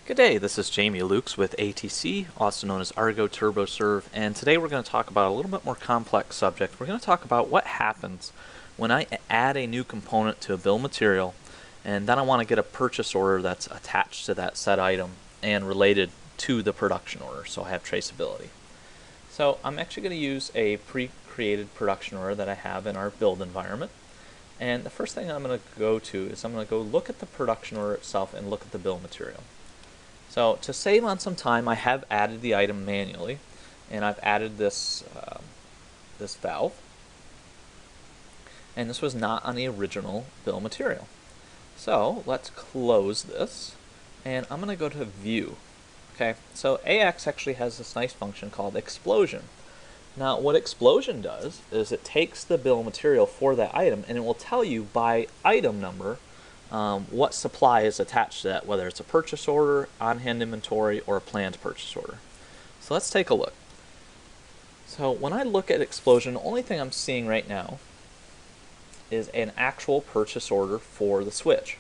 Good day, this is Jamie Lukes with ATC, also known as Argo TurboServe, and today we're going to talk about a little bit more complex subject. We're going to talk about what happens when I add a new component to a bill of material, and then I want to get a purchase order that's attached to that said item and related to the production order, so I have traceability. So I'm actually going to use a pre-created production order that I have in our build environment. And the first thing I'm going to go to is I'm going to go look at the production order itself and look at the bill of material. So to save on some time, I have added the item manually, and I've added this this valve, and this was not on the original bill of material. So let's close this, and I'm going to go to View. Okay, so AX actually has this nice function called Explosion. Now what Explosion does is it takes the bill of material for that item, and it will tell you by item number what supply is attached to that, whether it's a purchase order, on-hand inventory, or a planned purchase order. So let's take a look. So when I look at Explosion, the only thing I'm seeing right now is an actual purchase order for the switch.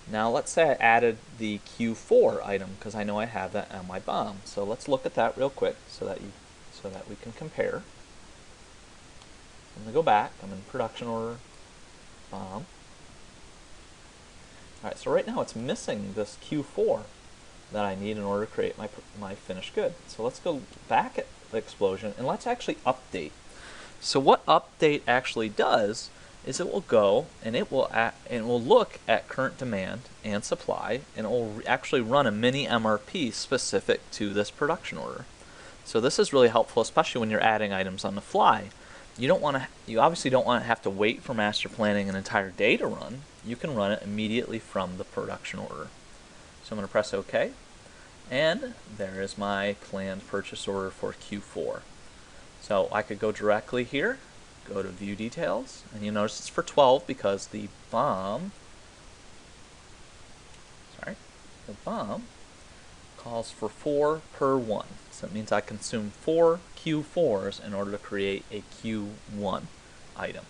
Now let's say I added the Q4 item because I know I have that on my BOM. So let's look at that real quick so that we can compare. I'm going to go back. I'm in production order, BOM. Alright, so right now it's missing this Q4 that I need in order to create my finished good. So let's go back at the Explosion and let's actually update. So what update actually does is it will go and it will look at current demand and supply, and it will actually run a mini MRP specific to this production order. So this is really helpful, especially when you're adding items on the fly. You obviously don't want to have to wait for master planning an entire day to run. You can run it immediately from the production order. So I'm going to press OK, and there is my planned purchase order for Q4. So I could go directly here, go to View Details, and you notice it's for 12 because the BOM calls for 4 per 1. So it means I consume 4 Q4s in order to create a Q1 item.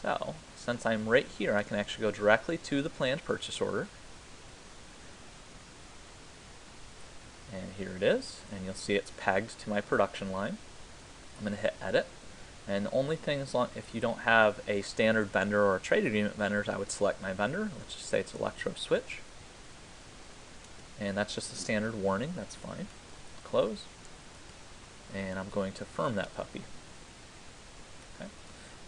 So since I'm right here, I can actually go directly to the planned purchase order. And here it is, and you'll see it's pegged to my production line. I'm going to hit Edit. And the only thing is, if you don't have a standard vendor or a trade agreement vendor, I would select my vendor. Let's just say it's Electro Switch. And that's just a standard warning, that's fine. Close. And I'm going to firm that puppy. Okay.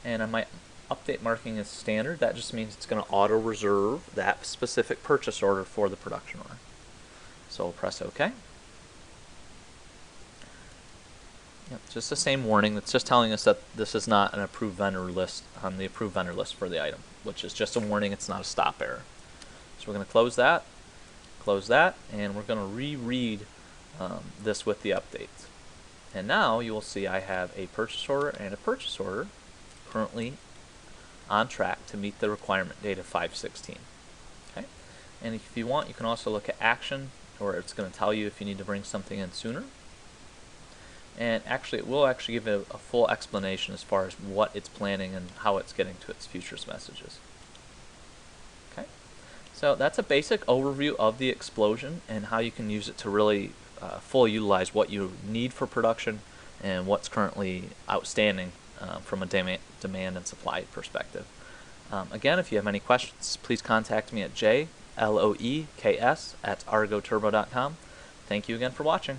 And my update marking is standard. That just means it's going to auto reserve that specific purchase order for the production order. So we'll press OK. Yep, just the same warning. That's just telling us that this is not an approved vendor list on the approved vendor list for the item, which is just a warning. It's not a stop error. So we're going to close that, and we're going to reread this with the updates. And now you will see I have a purchase order and a purchase order currently on track to meet the requirement date of 5/16. Okay? And if you want, you can also look at action, or it's going to tell you if you need to bring something in sooner. And actually, it will actually give a full explanation as far as what it's planning and how it's getting to its futures messages. Okay, so that's a basic overview of the Explosion and how you can use it to really fully utilize what you need for production and what's currently outstanding from a demand and supply perspective. Again, if you have any questions, please contact me at jloeks@argoturbo.com. Thank you again for watching.